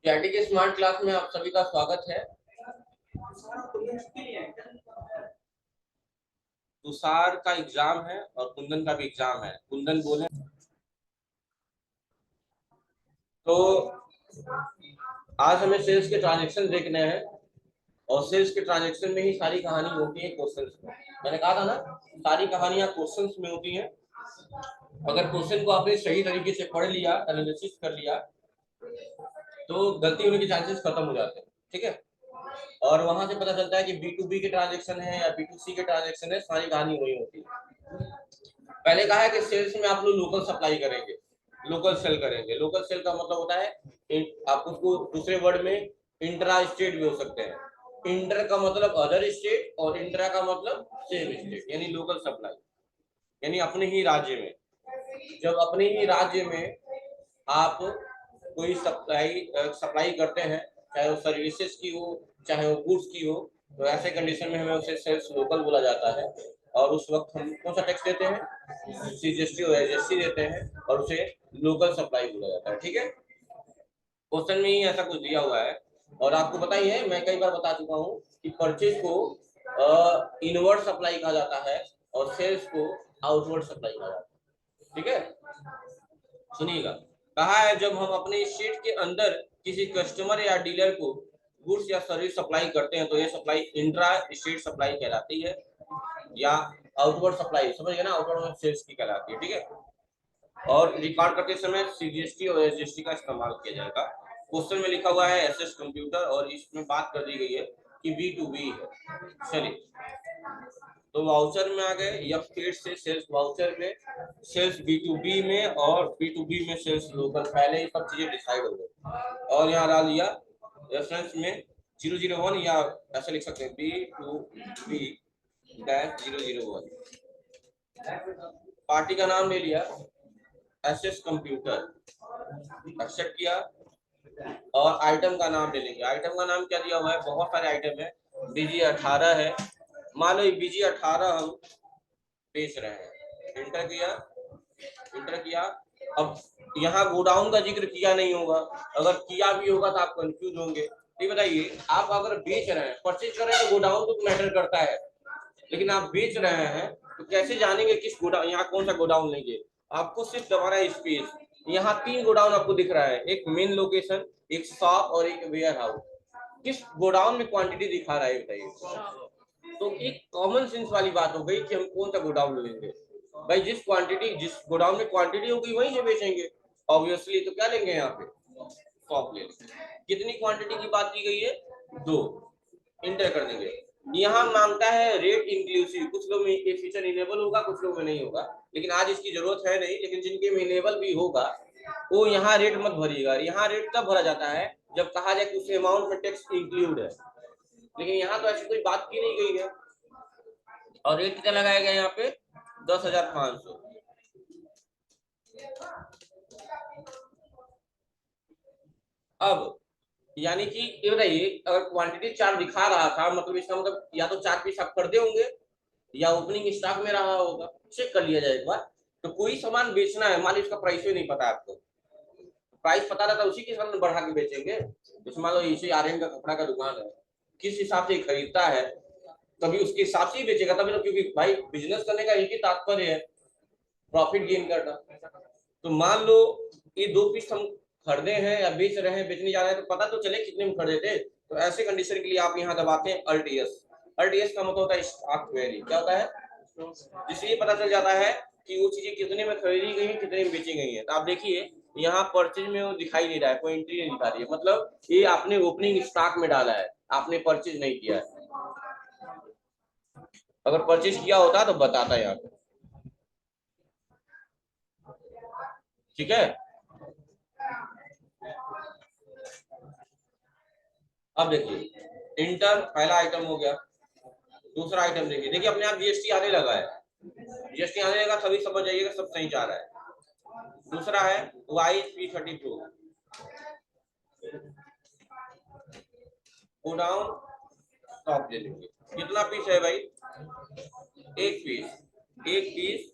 CRT के smart class में आप सभी का स्वागत है। तुषार का एग्जाम है और कुंदन का भी एग्जाम है। कुंदन बोले तो आज हमें सेल्स के ट्रांजैक्शन देखने हैं और सेल्स के ट्रांजैक्शन में ही सारी कहानी होती है क्वेश्चंस में। मैंने कहा था ना, सारी कहानियां क्वेश्चंस में होती हैं। अगर क्वेश्चन को आपने सही तरीके से पढ़ लिया, एनालिसिस कर लिया, तो गलती होने के चांसेस खत्म हो जाते हैं। ठीक है, और वहां से पता चलता है कि बी टू बी के ट्रांजेक्शन है या बी टू सी के ट्रांजेक्शन है, सारी कहानी वही होती है। पहले कहा है कि सेल्स में आप लोग लोकल सप्लाई करेंगे, लोकल सेल करेंगे। लोकल सेल का मतलब होता है, आप उसको दूसरे वर्ड में इंट्रा स्टेट भी हो सकते हैं। इंटर का मतलब अदर स्टेट और इंट्रा का मतलब सेम स्टेट, यानी लोकल सप्लाई, यानी अपने ही राज्य में। जब अपने ही राज्य में आप कोई सप्लाई करते हैं, चाहे वो सर्विसेज की हो चाहे वो गुड्स की हो, तो ऐसे कंडीशन में हमें उसे सेल्स लोकल बोला जाता है। और उस वक्त हम कौन सा टैक्स देते हैं, सीजीएसटी और एसएसटी देते हैं, और उसे लोकल सप्लाई बोला जाता है। ठीक है, क्वेश्चन में ही ऐसा कुछ दिया हुआ है। और आपको पता ही है, मैं कई बार बता चुका हूँ कि परचेज को इनवर्ड सप्लाई कहा जाता है और सेल्स को आउटवर्ड सप्लाई कहा जाता है। ठीक है, सुनिएगा। कहा है जब हम अपने स्टेट के अंदर किसी कस्टमर या डीलर को गुड्स या सर्विस सप्लाई करते हैं, तो ये सप्लाई इंट्रा स्टेट सप्लाई कहलाती है, या आउटवर्ड सप्लाई, समझ गए ना, आउटवर्ड सेल्स की कहलाती है। ठीक है, और रिकॉर्ड करते समय सीजीएसटी और एसजीएसटी का इस्तेमाल किया जाएगा। क्वेश्चन में लिखा हुआ है एसएस कंप्यूटर, और इसमें बात कर दी गई है कि बी टू बी है। चलिए, तो वाउचर में आ गए, या फिर से सेल्स वाउचर में, सेल्स बी टू बी में, और बी टू बी में सेल्स लोकल। पहले ही सब चीजें डिसाइड हो गई। और यहाँ डाल दिया रेफरेंस में 001, या ऐसे लिख सकते हैं B two B dash 001। Party का नाम ले लिया एसएस कंप्यूटर, एक्सेप्ट किया, और आइटम का नाम ले लेंगे। आइटम का नाम क्या दिया हुआ है, बहुत सारे आइटम है। बीजी 18 है, मान लो बीजी 18 हम बेच रहे हैं। इंटर किया, इंटर किया। अब यहाँ गोडाउन का जिक्र किया नहीं होगा, अगर किया भी होगा तो आप कंफ्यूज होंगे। ये बताइए, आप अगर बेच रहे हैं, परचेज कर रहे हैं, तो गोडाउन तो मैटर करता है, लेकिन आप बेच रहे हैं तो कैसे जानेंगे किस गोडाउन, यहाँ कौन सा गोडाउन लेंगे। आपको सिर्फ दबाना है स्पेस। यहाँ 3 गोडाउन आपको दिख रहा है, एक मेन लोकेशन, एक शॉप और एक वेयर हाउस। किस गोडाउन में क्वांटिटी दिखा रहा है बताइए। तो एक कॉमन सेंस वाली बात हो गई कि हम कौन सा गोडाउन लेंगे। भाई जिस क्वांटिटी, जिस गोडाउन में क्वांटिटी होगी वहीं से बेचेंगे ऑब्वियसली। तो क्या लेंगे, यहाँ पे शॉप ले लेंगे। कितनी क्वांटिटी की बात की गई है, 2। इंटर कर देंगे। यहाँ मांगता है रेट इंक्लूसिव। कुछ लोग में ये फीचर इनेबल होगा, कुछ लोग में नहीं होगा, लेकिन आज इसकी जरूरत है नहीं। लेकिन जिनके में इनेबल भी होगा वो यहाँ रेट मत भरिएगा। यहाँ रेट तब भरा जाता है जब कहा जाए कि उस अमाउंट में टैक्स इंक्लूड है, लेकिन यहाँ तो ऐसी कोई बात की नहीं गई है। और रेट कितना लगाया गया यहाँ पे, 10,500। अब यानी कि ये बताइए, अगर क्वांटिटी 4 दिखा रहा था, मतलब इसका मतलब या तो 4 पीस आप खरीदे होंगे या ओपनिंग स्टॉक में रहा होगा। चेक कर लिया जाए एक बार। तो कोई सामान बेचना है, मान लो इसका प्राइस ही नहीं पता आपको, प्राइस पता रहता उसी के सामने बढ़ा के बेचेंगे। जैसे मान लो इसी आर्यन का कपड़ा का दुकान है, किस हिसाब से खरीदता है तभी उसके हिसाब से ही बेचेगा। तभी तो, क्योंकि भाई बिजनेस करने का एक ही तात्पर्य है, प्रॉफिट गेन करना। तो मान लो ये 2 पीस हम खरीदे हैं या बेच रहे हैं, बेचने जा रहे हैं, तो पता तो चले कितने में खरीदे थे। तो ऐसे कंडीशन के लिए आप यहाँ दबाते हैं अल्ट एस। अल्ट एस का मतलब होता है स्टॉक वैल्यू। क्या होता है, जिससे ये पता चल जाता है कि वो चीजें कितने में खरीदी गई है, कितने में बेची गई है। तो आप देखिए यहाँ परचेज में वो दिखाई नहीं रहा है, कोई एंट्री नहीं दिखा रही है, मतलब ये आपने ओपनिंग स्टॉक में डाला है, आपने परचेज नहीं किया है। अगर परचेज किया होता तो बताता है यहाँ पे। ठीक है, अब देखिए इंटर पहला आइटम हो गया। दूसरा आइटम देखिए, देखिए अपने आप जीएसटी आने लगा है। जीएसटी आने लगा तभी समझ जाइएगा सब सही जा रहा है। दूसरा है YP32 गोडाउन टॉप ले लेंगे। कितना पीस है भाई, एक पीस। एक पीस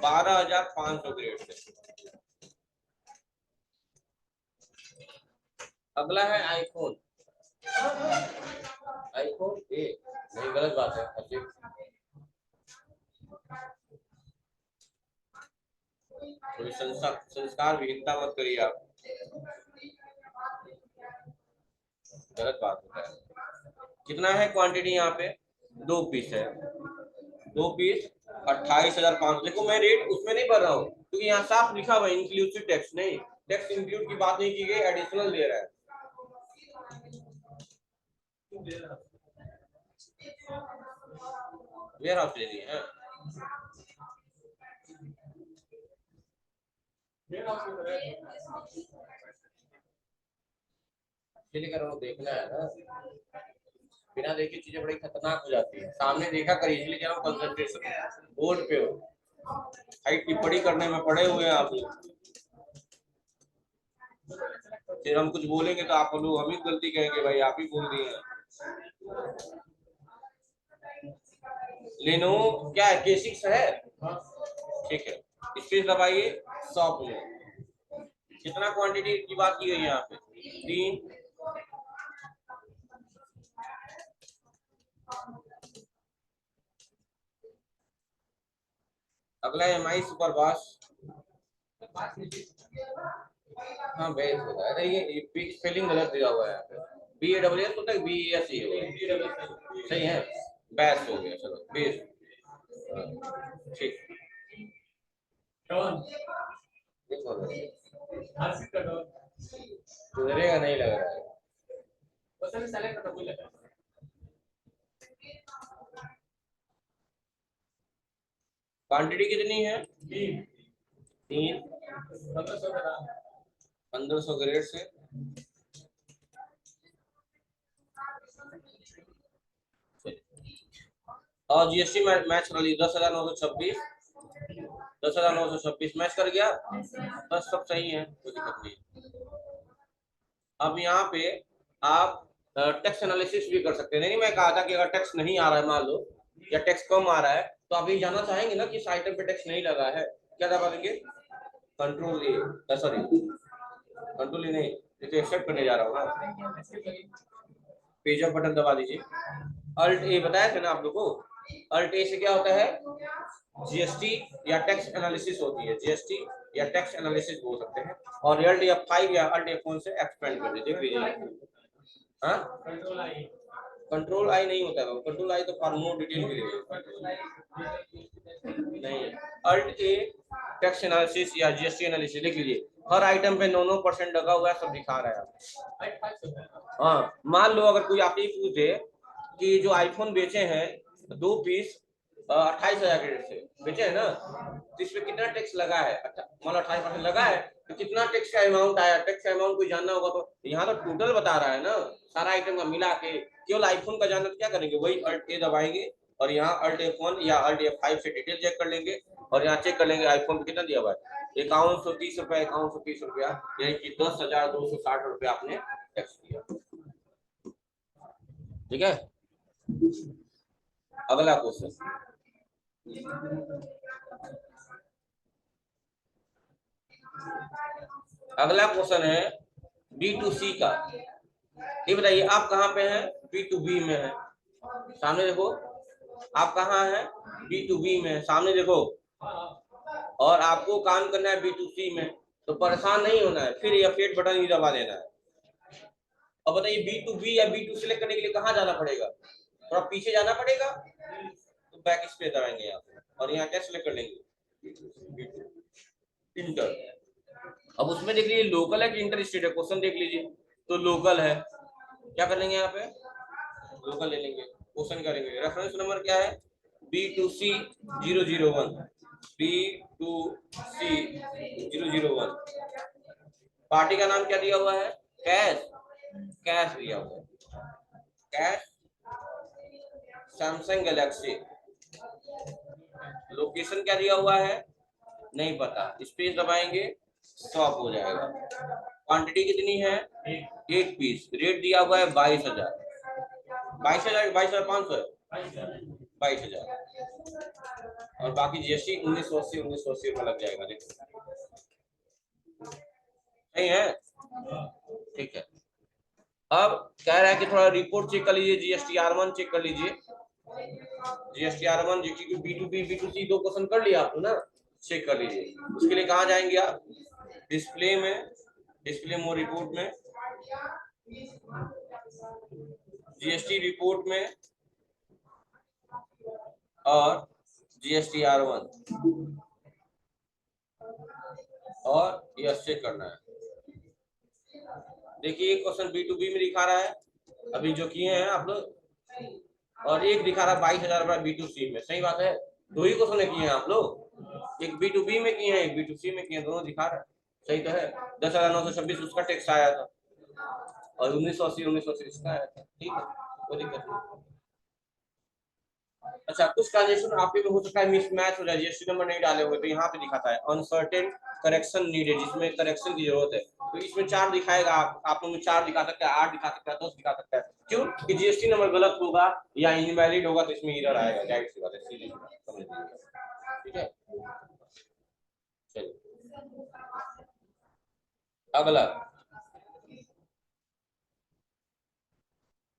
12,500 ग्रेड से। अगला है आईफोन। आईफोन ए नहीं, गलत बात है। थोड़ी संस्कार विहीनता मत करिए आप, गलत बात होता है। कितना है क्वांटिटी यहाँ पे? 2 पीस है। 2 पीस 28,500। देखो मैं रेट उसमें नहीं भर रहा हूँ क्योंकि यहाँ साफ लिखा हुआ है इंक्लूसिव टैक्स। नहीं, टैक्स इंक्लूड की बात नहीं की गई, एडिशनल दे रहा है। वेयर हाउस ले लिए हैं। देखना है ना, बिना देखे चीजें बड़ी खतरनाक हो जाती है। सामने देखा करिए, इसलिए कह रहा हूँ कंसंट्रेशन बोर्ड पे हो। हाइट टिप्पणी करने में पड़े हुए हैं आप लोग, फिर हम कुछ बोलेंगे तो आप लोग हम ही गलती कहेंगे, भाई आप ही बोल दिए हैं। लेनो क्या है, K6 है, ठीक है। स्पेस दबाइए, 100 में कितना क्वांटिटी की बात की गई है यहाँ पे? 3। अगला है MI सुपरबास। हाँ बेस होता है, ये स्पेलिंग गलत दिया हुआ है यहाँ पे। BASS होता है, BES ही होगा, सही है। बेस हो गया, चलो बेस, ठीक। सुधरेगा नहीं लग रहा है। क्वांटिटी कितनी है? 3। 1500 ग्रेड से और GST मैच कर ली। 10,926, 10,926 मैच कर गया, बस सब सही है, कोई दिक्कत नहीं। अब यहाँ पे आप टैक्स एनालिसिस भी कर सकते हैं। नहीं, मैं कहा था कि अगर टैक्स नहीं आ रहा है मान लो, या टैक्स कम आ रहा है, तो आप ये जानना चाहेंगे ना कि इस आइटम पे टैक्स नहीं लगा है, क्या दबा देंगे? कंट्रोल ए, सॉरी कंट्रोल ए नहीं, ये तो एक्सेप्ट करने जा रहा हूँ ना, पेज अप बटन दबा दीजिए। अल्ट ए बताया था ना आप लोग को, अल्ट ए से क्या होता है? GST या टैक्स एनालिसिस होती है, GST या टैक्स एनालिसिस बोल सकते हैं। और Alt F5 या Alt F1 से एक्सपेंड कर दीजिए, देख लीजिए। हाँ, कंट्रोल आई नहीं होता है, कंट्रोल आई तो फॉर मोर डिटेल के लिए नहीं है। अल्ट ए टैक्स एनालिसिस या GST एनालिसिस, देख लीजिए हर आइटम पे 9% लगा हुआ है, सब दिखा रहा है। हाँ, मान लो अगर कोई आपसे पूछे कि जो आईफोन बेचे हैं 2 पीस 28,000 के रेट से बेचे हैं ना, तो इसमें कितना टैक्स लगा है? मान लो 28% लगा है, तो कितना टैक्स का अमाउंट आया? टैक्स का अमाउंट कोई जानना होगा तो यहाँ तो टोटल बता रहा है ना, सारा आइटम का मिला के। केवल आईफोन का जानना तो क्या करेंगे, वही अल्ट ए दबाएंगे और यहाँ अल्ट F1 या अल्ट F5 से डिटेल चेक कर लेंगे और यहाँ चेक कर लेंगे आईफोन पे कितना दिया हुआ है। 5130 रुपया, 5130 रुपया, यानी कि 10,260 रुपया आपने टैक्स दिया, ठीक है। अगला क्वेश्चन, अगला क्वेश्चन है B2C का। ये बताइए आप कहाँ पे हैं? B2B में है, सामने देखो। आप कहाँ हैं? B2B में, सामने देखो। और आपको काम करना है B2C में, तो परेशान नहीं होना है, फिर F8 बटन ही दबा देना है। अब बताइए B2B या B2 सिलेक्ट करने के लिए कहाँ जाना पड़ेगा? थोड़ा पीछे जाना पड़ेगा, तो बैक स्पेस दबाएंगे यहाँ और यहाँ क्या सिलेक्ट कर लेंगे? इंटर। अब उसमें देख लीजिए लोकल है कि इंटर स्टेट है, क्वेश्चन देख लीजिए। तो लोकल है, क्या कर लेंगे यहाँ पे? लोकल ले लेंगे, क्वेश्चन करेंगे। रेफरेंस नंबर क्या है? B2C 001, B2C 001। पार्टी का नाम क्या दिया हुआ है? कैश, कैश दिया हुआ है, कैश सैमसंग गैलेक्सी। लोकेशन क्या दिया हुआ है? नहीं पता, स्पेस दबाएंगे, स्टॉप हो जाएगा। क्वांटिटी कितनी है? 1 पीस। रेट दिया हुआ है 22,000, 22,000, 22,500 है, 22,000। और बाकी GST 1980 रुपया लग जाएगा, देखो सही है, ठीक है। अब कह रहा है कि थोड़ा रिपोर्ट चेक कर लीजिए, GSTR1 चेक कर लीजिए। GSTR1 क्योंकि B2B B2C दो क्वेश्चन कर लिया आपने ना, चेक कर लीजिए। उसके लिए कहाँ जाएंगे आप? डिस्प्ले में, डिस्प्ले मोर रिपोर्ट में, GST रिपोर्ट में और GSTR1 और यस चेक करना है। देखिए क्वेश्चन B2B में दिखा रहा है अभी जो किए हैं आप लोग, और एक दिखा रहा है 22,000 B2C में। सही बात है, दो ही क्वेश्चन किए हैं आप लोग, एक B2B में किए हैं, एक B2C में किए हैं, दोनों दिखा रहा है। सही तो है। 10,926 उसका टैक्स आया था और 1980 इसका आया था। ठीक है, कोई दिक्कत नहीं। अच्छा, कुछ ट्रांजेक्शन आपके में हो सकता है मिसमैच हो जाए, जीएसटी नंबर नहीं डाले हुए, तो यहाँ पे दिखाता है अनसर्टेन करेक्शन नीडेड, जिसमें करेक्शन की जरूरत है। तो इसमें 4 दिखाएगा, आप लोग में 4 दिखा सकता है, 8 दिखा सकता है, 10 दिखा सकता है। क्यों कि जीएसटी नंबर गलत होगा या इनवैलिड होगा तो इसमें एरर आएगा, जाहिर सी बात है, सीधी समझ लीजिए। ठीक है, चलिए अगला,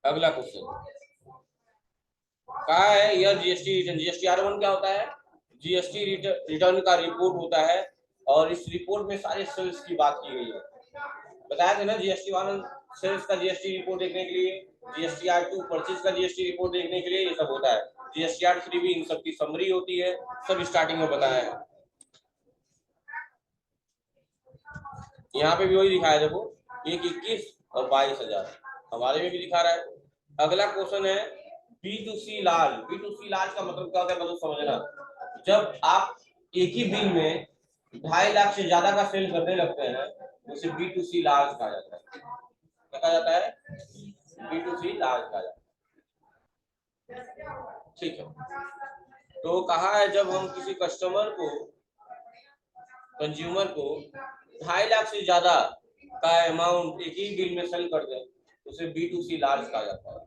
अगला क्वेश्चन कहा है, यह जीएसटी रिटर्न, GSTR1 क्या होता है? जीएसटी रिटर्न का रिपोर्ट होता है, और इस रिपोर्ट में सारे सेल्स की बात की गई है। बताया था ना GST1 सेल्स का जीएसटी रिपोर्ट देखने के लिए, GSTR2 परचेज का जीएसटी रिपोर्ट देखने के लिए, ये सब होता है। GSTR3 भी इन सब की समरी होती है, सब स्टार्टिंग में बताया है। यहाँ पे भी वही दिखाया, देखो 1,21 और 22,000 हमारे में भी दिखा रहा है। अगला क्वेश्चन है B2C लार्ज। B2C लार्ज का मतलब क्या होता है मतलब समझना, जब आप एक ही बिल में 2.5 लाख से ज्यादा का सेल करने लगते हैं उसे B2C लार्ज कहा जाता है। क्या कहा जाता है? B2C लार्ज कहा जाता है। ठीक है, तो कहा है जब हम किसी कस्टमर को, कंज्यूमर को 2.5 लाख से ज्यादा का अमाउंट एक ही बिल में सेल कर दें उसे B2C लार्ज कहा जाता है।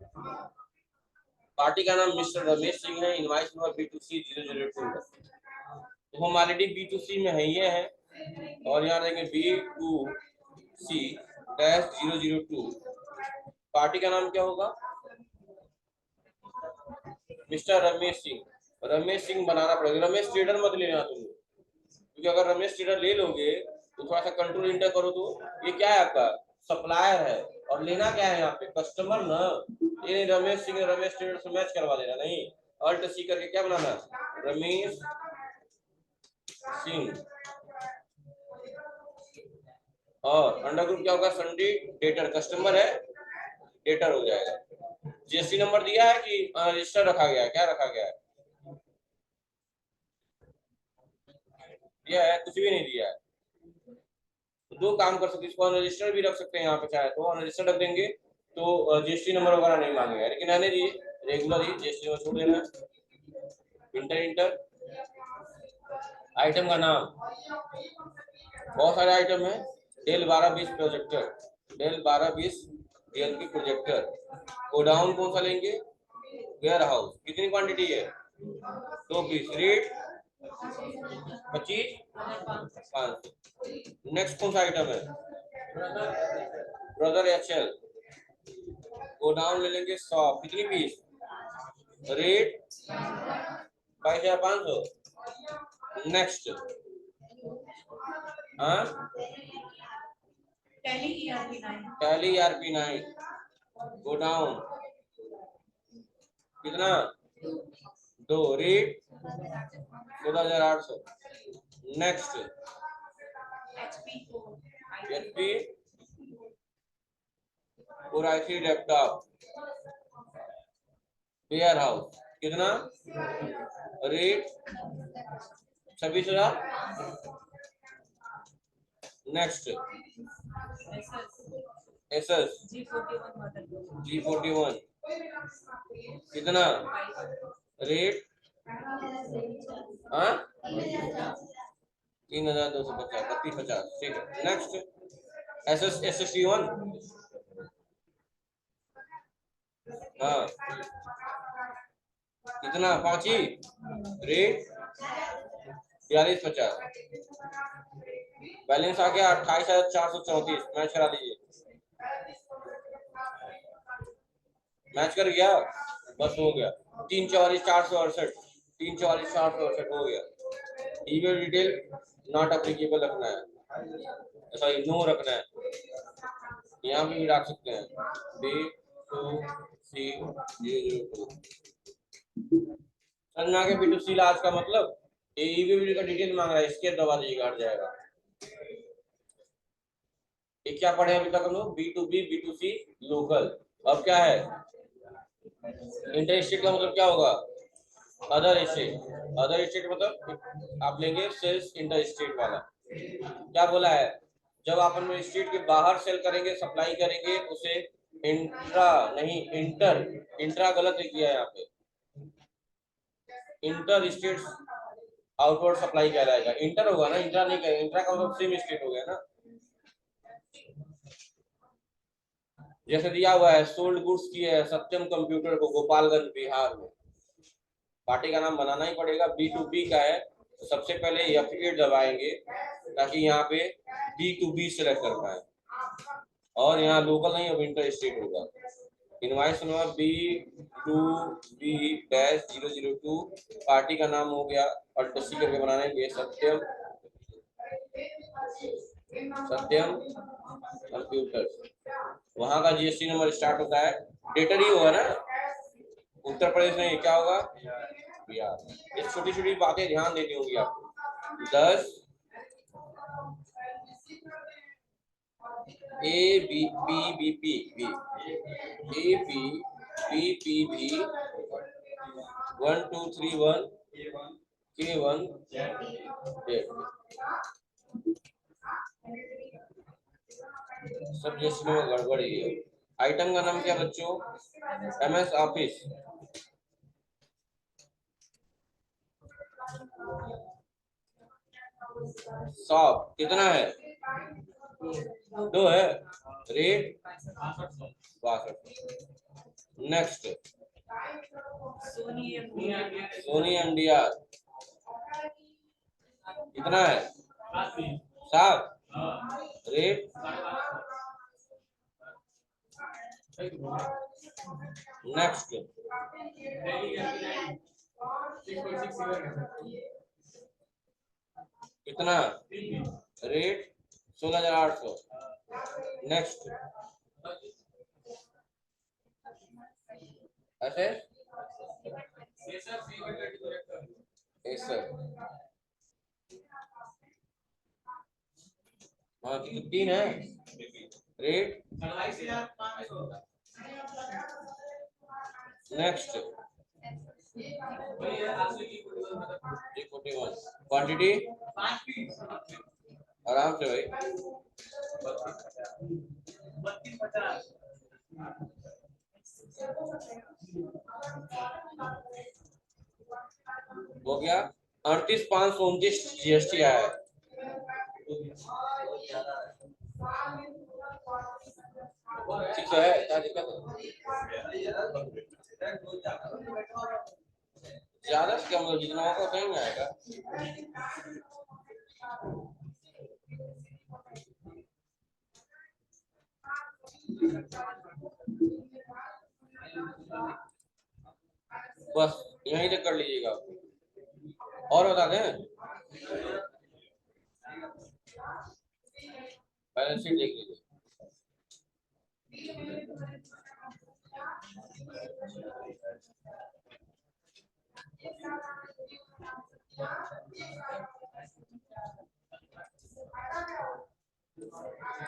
पार्टी का नाम मिस्टर रमेश सिंह है, इनवाइस नंबर B2C 002। तो हम ऑलरेडी B2C में है, ये है, और यहाँ देखेंगे B2C -002। पार्टी का नाम क्या होगा? मिस्टर रमेश सिंह। रमेश सिंह बनाना पड़ेगा, रमेश ट्रेडर मत लेना तुम, क्योंकि अगर रमेश ट्रेडर ले लोगे तो थोड़ा सा कंट्रोल इंटर करो तो ये क्या है आपका सप्लायर है, और लेना क्या है यहाँ पे कस्टमर ना। ये रमेश सिंह रमेश ट्रेडर से मैच करवा देना, नहीं, अल्ट सी करके क्या बनाना, रमेश सिंह, और अंडर ग्रुप क्या होगा, संडी डेटर, कस्टमर है डेटर हो जाएगा। जीएसटी नंबर दिया है कि रजिस्टर रखा गया है, क्या रखा गया है? दिया है? कुछ भी नहीं दिया है। तो दो काम कर सकते, इसको अनरजिस्टर्ड भी रख सकते हैं, यहाँ पे चाहे तो अनरजिस्टर्ड रख देंगे तो जीएसटी नंबर वगैरह नहीं मांगेगा, लेकिन आने दीजिए रेगुलर ही जीएसटी नंबर छोड़ देना है। इंटर इंटर आइटम का नाम, बहुत सारे आइटम है, Dell 1220 projector, Dell 1220 DLP projector. Godown कौन सा लेंगे? Ware house. कितनी क्वांटिटी है? 2 पीस। रेट 25 500। नेक्स्ट कौन सा आइटम है? Brother HL। गोडाउन ले लेंगे 100। कितनी पीस? Rate 22,500। Next Tally ERP9 godown कितना? 2। रेट 16,800। नेक्स्ट HP और I3 लैपटॉप वेयर हाउस कितना? रेट 26,000। नेक्स्ट एसएस G41 कितना? रेट 3,250 3250। ठीक है, नेक्स्ट SST1 हाँ कितना? 5 ही। रेट 4250। बैलेंस आ गया 28,434। मैच करा दीजिए। मैच कर गया, बस हो गया। 344,468, 344,468 हो गया। ईमेल डिटेल नॉट अप्लीकेबल रखना है, सॉरी नो रखना है। यहाँ पे भी रख सकते हैं B2C002। समझ में आ गया B2C लास्ट का मतलब? ये ईमेल का डिटेल मांग रहा है, इसके दबा दीजिएगा, हट जाएगा। ये क्या पढ़े अभी तक हम लोग? B2B B2C local. अब क्या है? इंटर स्टेट का मतलब क्या होगा? Other state. अदर स्टेट मतलब आप लेंगे सेल्स इंटर स्टेट वाला। क्या बोला है? जब आप अपने स्टेट के बाहर सेल करेंगे, सप्लाई करेंगे, उसे इंट्रा नहीं इंटर, इंट्रा गलत किया है यहाँ पे, इंटर स्टेट आउटवर्ड सप्लाई कहलाएगा। इंटर होगा ना, इंट्रा नहीं कहेंगे। इंट्रा का मतलब सेम स्टेट हो गया ना। जैसे दिया हुआ है, सोल्ड गुड्स की है सत्यम कंप्यूटर को गोपालगंज बिहार में। पार्टी का नाम बनाना ही पड़ेगा। B2B का है तो सबसे पहले F8 दबाएंगे ताकि यहाँ पे B2B सेलेक्ट कर पाए, और यहाँ लोकल नहीं, अब इंटर स्टेट होगा। इनवाइस नंबर B2B-002, पार्टी का नाम हो गया और टस्सी करके बनाएंगे सत्यम, सत्यम कंप्यूटर। वहां का GST नंबर स्टार्ट होता है, डेटर ही होगा ना, उत्तर प्रदेश में क्या होगा? बिहार। ये छोटी छोटी बातें ध्यान देनी होगी आपको। 10 A B 1231 K1 सब जिसमें गड़बड़ ही है। आइटम का नाम क्या बच्चों? MS office. शॉप कितना है? 2 है। रेट 62। नेक्स्ट सोनी MDR कितना है? 7। रेट नेक्स्ट कितना? रेट 16,800। नेक्स्ट ऐसे ऐसे हाँ 3 है। Rate next 341। क्वांटिटी आराम से भाई। हो गया 38,529 GST आया है। ठीक है, क्या दिक्कत है? ज्यादा से कम जितना होगा कहीं में आएगा। बस यहीं तक कर लीजिएगा। और बता दें, बैलेंस शीट देख लीजिए।